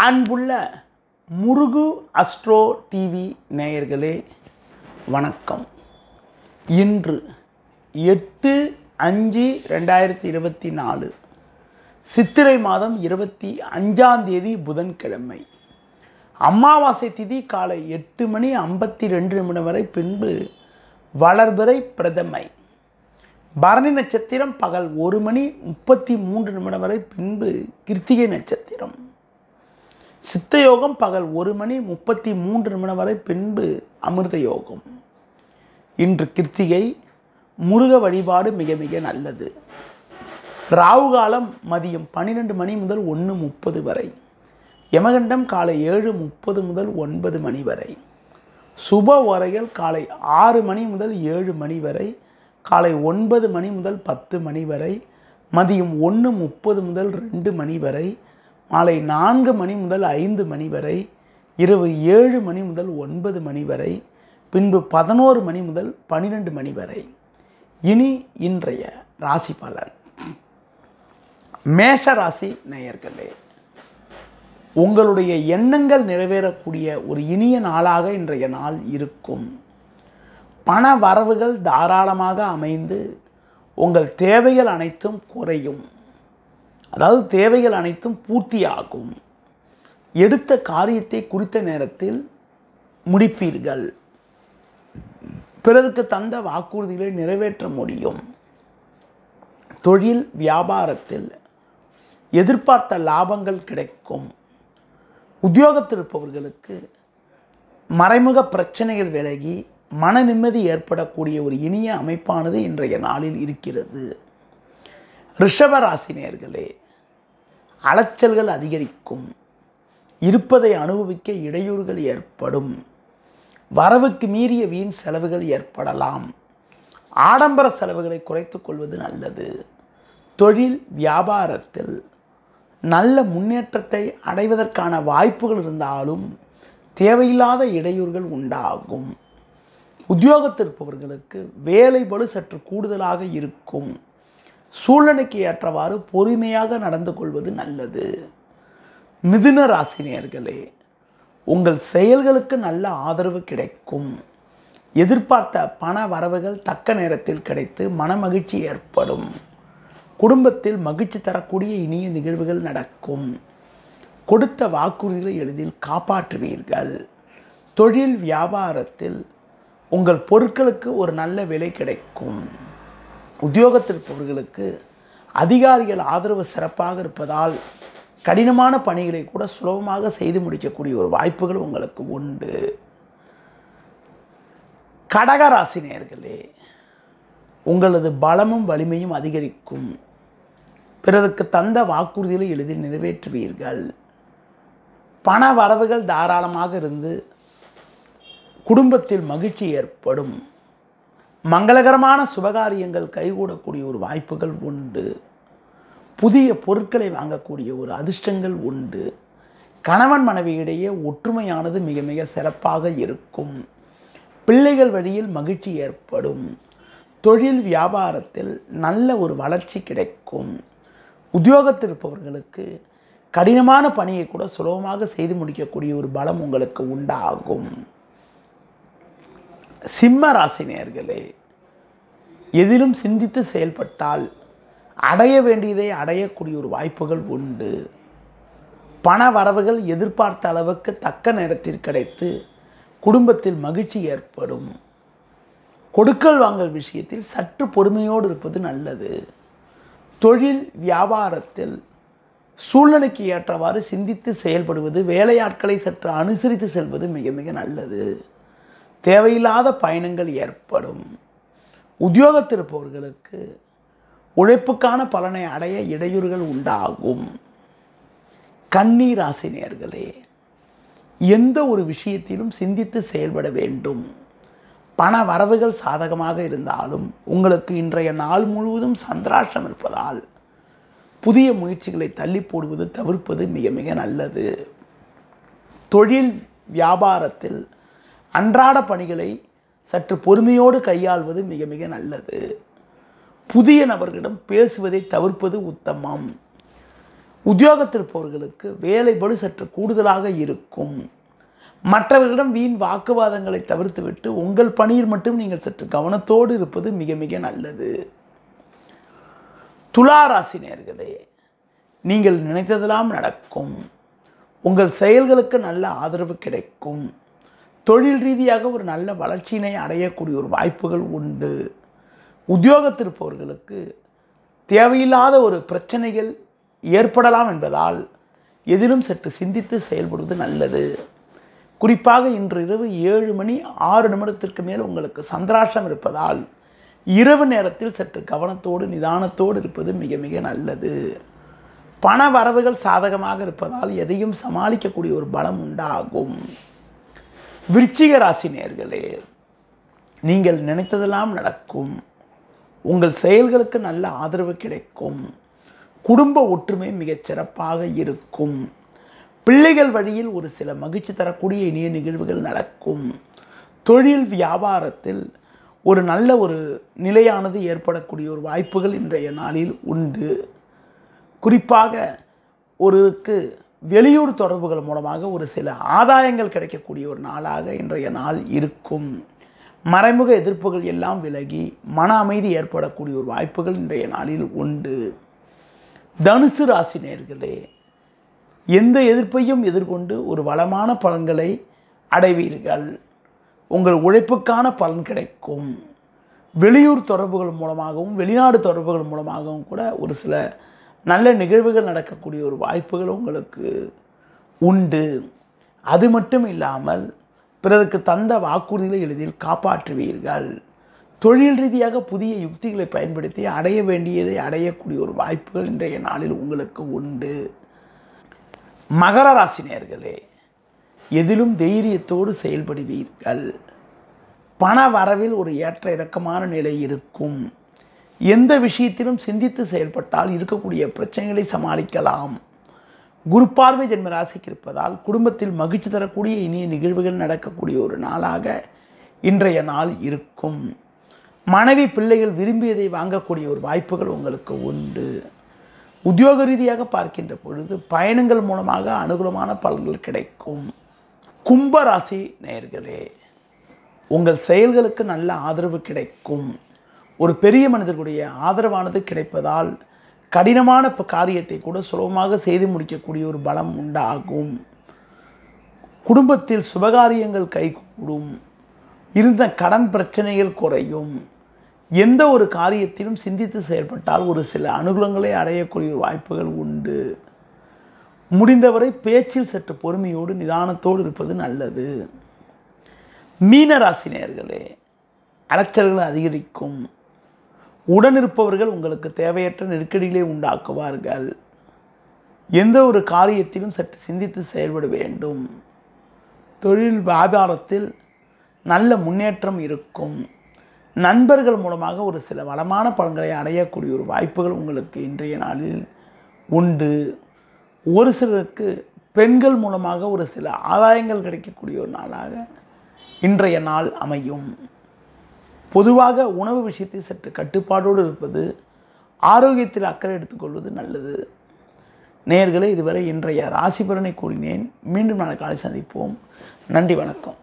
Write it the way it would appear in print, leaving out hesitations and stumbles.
அன்புள்ள முருகு astro TV நேயர்களே வணக்கம். இன்று 8/5/2024 சித்திரை மாதம் 25ஆம் தேதி புதன்கிழமை. அமாவாசை திதி காலை 8:52 வரை, பின்பு வளர்பிறை பிரதமை. பரணி நட்சத்திரம் பகல் 1:33 வரை, பின்பு கிருத்திகை நட்சத்திரம். சித்த யோகம் பகல் 1:33 வரை, பின்பு அமிர்த யோகம். இன்று கிருத்திகை. முருக வழிபாடு மிக மிக நல்லது. ராகு காலம் மதியம் 12 மணி முதல் 1:30 வரை. யமகண்டம் காலை 7:30 முதல் 9 மணி வரை. சுப ஓரைகள் காலை 6 மணி முதல் 7 மணி வரை, காலை 9 மணி முதல் 10 மணி வரை, மதியம் 1:30 முதல் 2 மணி வரை, மாலை 4 மணி முதல் 5 மணி வரை, இரவு 7 மணி முதல் 9 மணி வரை, பின்பு 11 மணி முதல் 12 மணி வரை. இனி இன்றைய ராசி பலன். மேஷ ராசி நேயர்களே, உங்களுடைய எண்ணங்கள் நிறைவேறக்கூடிய ஒரு இனிய நாளாக இன்றைய நாள் இருக்கும். பண வரவுகள் தாராளமாக அமைந்து உங்கள் தேவைகள் அனைத்தும் குறையும். அதாவது தேவைகள் அனைத்தும் பூர்த்தியாகும். எடுத்த காரியத்தை குறித்த நேரத்தில் முடிப்பீர்கள். பிறருக்கு தந்த வாக்குறுதிகளை நிறைவேற்ற முடியும். தொழில் வியாபாரத்தில் எதிர்பார்த்த லாபங்கள் கிடைக்கும். உத்தியோகத்தில் இருப்பவர்களுக்கு மறைமுக பிரச்சனைகள் விலகி மன நிம்மதி ஏற்படக்கூடிய ஒரு இனிய அமைப்பானது இன்றைய நாளில் இருக்கிறது. ரிஷப ராசினியர்களே, அலைச்சல்கள் அதிகரிக்கும். இருப்பதை அனுபவிக்க இடையூறுகள் ஏற்படும். வரவுக்கு மீறிய வீண் செலவுகள் ஏற்படலாம். ஆடம்பர செலவுகளை குறைத்துக் கொள்வது நல்லது. தொழில் வியாபாரத்தில் நல்ல முன்னேற்றத்தை அடைவதற்கான வாய்ப்புகள் இருந்தாலும் தேவையில்லாத இடையூறுகள் உண்டாகும். உத்தியோகத்தில் இருப்பவர்களுக்கு வேலை பளு சற்று கூடுதலாக இருக்கும். சூழ்நிலைக்கு ஏற்றவாறு பொறுமையாக நடந்து கொள்வது நல்லது. மிதுன ராசினியர்களே, உங்கள் செயல்களுக்கு நல்ல ஆதரவு கிடைக்கும். எதிர்பார்த்த பண வரவுகள் தக்க நேரத்தில் கிடைத்து மன மகிழ்ச்சி ஏற்படும். குடும்பத்தில் மகிழ்ச்சி தரக்கூடிய இனிய நிகழ்வுகள் நடக்கும். கொடுத்த வாக்குறுதிகளை எளிதில் காப்பாற்றுவீர்கள். தொழில் வியாபாரத்தில் உங்கள் பொருட்களுக்கு ஒரு நல்ல விலை கிடைக்கும். உத்தியோகத்தில் இருப்பவர்களுக்கு அதிகாரிகள் ஆதரவு சிறப்பாக இருப்பதால் கடினமான பணிகளை கூட சுலபமாக செய்து முடிக்கக்கூடிய ஒரு வாய்ப்புகள் உங்களுக்கு உண்டு. கடகராசி நேயர்களே, உங்களது பலமும் வலிமையும் அதிகரிக்கும். பிறருக்கு தந்த வாக்குறுதிகளை எளிதில் நிறைவேற்றுவீர்கள். பண வரவுகள் தாராளமாக இருந்து குடும்பத்தில் மகிழ்ச்சி ஏற்படும். மங்களகரமான சுபகாரியங்கள் கைகூடக்கூடிய ஒரு வாய்ப்புகள் உண்டு. புதிய பொருட்களை வாங்கக்கூடிய ஒரு அதிர்ஷ்டங்கள் உண்டு. கணவன் மனைவியிடையே ஒற்றுமையானது மிக மிக சிறப்பாக இருக்கும். பிள்ளைகள் வழியில் மகிழ்ச்சி ஏற்படும். தொழில் வியாபாரத்தில் நல்ல ஒரு வளர்ச்சி கிடைக்கும். உத்தியோகத்தில் இருப்பவர்களுக்கு கடினமான பணியை கூட சுலபமாக செய்து முடிக்கக்கூடிய ஒரு பலம் உங்களுக்கு உண்டாகும். சிம்ம ராசி நேயர்களே, எதிலும் சிந்தித்து செயல்பட்டால் அடைய வேண்டியதை அடையக்கூடிய ஒரு வாய்ப்புகள் உண்டு. பண வரவுகள் எதிர்பார்த்த அளவுக்கு தக்க நேரத்தில் கிடைத்து குடும்பத்தில் மகிழ்ச்சி ஏற்படும். கொடுக்கல் வாங்கல் விஷயத்தில் சற்று பொறுமையோடு இருப்பது நல்லது. தொழில் வியாபாரத்தில் சூழ்நிலைக்கு ஏற்றவாறு சிந்தித்து செயல்படுவது, வேலையாட்களை சற்று அனுசரித்து செல்வது மிக மிக நல்லது. தேவையில்லாத பயணங்கள் ஏற்படும். உத்தியோகத்தில் இருப்பவர்களுக்கு உழைப்புக்கான பலனை அடைய இடையூறுகள் உண்டாகும். கன்னி ராசி நேயர்களே, எந்த ஒரு விஷயத்திலும் சிந்தித்து செயல்பட வேண்டும். பண வரவுகள் சாதகமாக இருந்தாலும் உங்களுக்கு இன்றைய நாள் முழுவதும் சந்திராஷ்டம் இருப்பதால் புதிய முயற்சிகளை தள்ளி போடுவது தவிர்ப்பது மிக மிக நல்லது. தொழில் வியாபாரத்தில் அன்றாட பணிகளை சற்று பொறுமையோடு கையாள்வது மிக மிக நல்லது. புதிய நபர்களிடம் பேசுவதை தவிர்ப்பது உத்தமம். உத்தியோகத்தில் இருப்பவர்களுக்கு வேலை பளு சற்று கூடுதலாக இருக்கும். மற்றவர்களிடம் வீண் வாக்குவாதங்களை தவிர்த்துவிட்டு உங்கள் பணியில் மட்டும் நீங்கள் சற்று கவனத்தோடு இருப்பது மிக மிக நல்லது. துலா ராசி நேயர்களே, நீங்கள் நினைத்ததெல்லாம் நடக்கும். உங்கள் செயல்களுக்கு நல்ல ஆதரவு கிடைக்கும். தொழில் ரீதியாக ஒரு நல்ல வளர்ச்சியினை அடையக்கூடிய ஒரு வாய்ப்புகள் உண்டு. உத்தியோகத்தில் இருப்பவர்களுக்கு தேவையில்லாத ஒரு பிரச்சனைகள் ஏற்படலாம் என்பதால் எதிலும் சற்று சிந்தித்து செயல்படுவது நல்லது. குறிப்பாக இன்று இரவு 7:06 மேல் உங்களுக்கு சந்திராஷ்டம் இருப்பதால் இரவு நேரத்தில் சற்று கவனத்தோடு நிதானத்தோடு இருப்பது மிக மிக நல்லது. பண வரவுகள் சாதகமாக இருப்பதால் எதையும் சமாளிக்கக்கூடிய ஒரு பலம் உண்டாகும். விருச்சிக ராசி நேயர்களே, நீங்கள் நினைத்ததெல்லாம் நடக்கும். உங்கள் செயல்களுக்கு நல்ல ஆதரவு கிடைக்கும். குடும்ப ஒற்றுமை மிகச் சிறப்பாக இருக்கும். பிள்ளைகள் வழியில் ஒரு சில மகிழ்ச்சி தரக்கூடிய இனிய நிகழ்வுகள் நடக்கும். தொழில் வியாபாரத்தில் ஒரு நல்ல ஒரு நிலையானது ஏற்படக்கூடிய ஒரு வாய்ப்புகள் இன்றைய நாளில் உண்டு. குறிப்பாக ஒருக்கு வெளியூர் தொடர்புகள் மூலமாக ஒரு சில ஆதாயங்கள் கிடைக்கக்கூடிய ஒரு நாளாக இன்றைய நாள் இருக்கும். மறைமுக எதிர்ப்புகள் எல்லாம் விலகி மன அமைதி ஏற்படக்கூடிய ஒரு வாய்ப்புகள் இன்றைய நாளில் உண்டு. தனுசு ராசி நேயர்களே, எந்த எதிர்ப்பையும் எதிர்கொண்டு ஒரு வளமான பலன்களை அடைவீர்கள். உங்கள் உழைப்புக்கான பலன் கிடைக்கும். வெளியூர் தொடர்புகள் மூலமாகவும் வெளிநாடு தொடர்புகள் மூலமாகவும் கூட ஒரு சில நல்ல நிகழ்வுகள் நடக்கக்கூடிய ஒரு வாய்ப்புகள் உங்களுக்கு உண்டு. அது மட்டும் இல்லாமல் பிறருக்கு தந்த வாக்குறுதிகளை எளிதில் காப்பாற்றுவீர்கள். தொழில் ரீதியாக புதிய யுக்திகளை பயன்படுத்தி அடைய வேண்டியதை அடையக்கூடிய ஒரு வாய்ப்புகள் இன்றைய நாளில் உங்களுக்கு உண்டு. மகர ராசி நேயர்களே, எதிலும் தைரியத்தோடு செயல்படுவீர்கள். பண வரவில் ஒரு ஏற்ற இறக்கமான நிலை இருக்கும். எந்த விஷயத்திலும் சிந்தித்து செயல்பட்டால் இருக்கக்கூடிய பிரச்சனைகளை சமாளிக்கலாம். குரு பார்வை ஜென்ம ராசிக்கு இருப்பதால் குடும்பத்தில் மகிழ்ச்சி தரக்கூடிய இனிய நிகழ்வுகள் நடக்கக்கூடிய ஒரு நாளாக இன்றைய நாள் இருக்கும். மனைவி பிள்ளைகள் விரும்பியதை வாங்கக்கூடிய ஒரு வாய்ப்புகள் உங்களுக்கு உண்டு. உத்தியோக ரீதியாக பார்க்கின்ற பொழுது பயணங்கள் மூலமாக அனுகூலமான பலன்கள் கிடைக்கும். கும்பராசி நேயர்களே, உங்கள் செயல்களுக்கு நல்ல ஆதரவு கிடைக்கும். ஒரு பெரிய மனிதர்களுடைய ஆதரவானது கிடைப்பதால் கடினமான காரியத்தை கூட சுலபமாக செய்து முடிக்கக்கூடிய ஒரு பலம் உண்டாகும். குடும்பத்தில் சுபகாரியங்கள் கைகூடும். இருந்த கடன் பிரச்சனைகள் குறையும். எந்த ஒரு காரியத்திலும் சிந்தித்து செயல்பட்டால் ஒரு சில அனுகூலங்களை அடையக்கூடிய வாய்ப்புகள் உண்டு. முடிந்தவரை பேச்சில் சற்று பொறுமையோடு நிதானத்தோடு இருப்பது நல்லது. மீன ராசி நேயர்களே, அலைச்சல்கள் அதிகரிக்கும். உடனிருப்பவர்கள் உங்களுக்கு தேவையற்ற நெருக்கடிகளை உண்டாக்குவார்கள். எந்த ஒரு காரியத்திலும் சற்று சிந்தித்து செயல்பட வேண்டும். தொழில் வியாபாரத்தில் நல்ல முன்னேற்றம் இருக்கும். நண்பர்கள் மூலமாக ஒரு சில வளமான பலன்களை அடையக்கூடிய ஒரு வாய்ப்புகள் உங்களுக்கு இன்றைய நாளில் உண்டு. ஒரு சிலருக்கு பெண்கள் மூலமாக ஒரு சில ஆதாயங்கள் கிடைக்கக்கூடிய ஒரு நாளாக இன்றைய நாள் அமையும். பொதுவாக உணவு விஷயத்தில் சற்று கட்டுப்பாடோடு இருப்பது, ஆரோக்கியத்தில் அக்கறை எடுத்துக்கொள்வது நல்லது. நேயர்களே, இதுவரை இன்றைய ராசி பலனை கூறினேன். மீண்டும் நாளை காலை சந்திப்போம். நன்றி, வணக்கம்.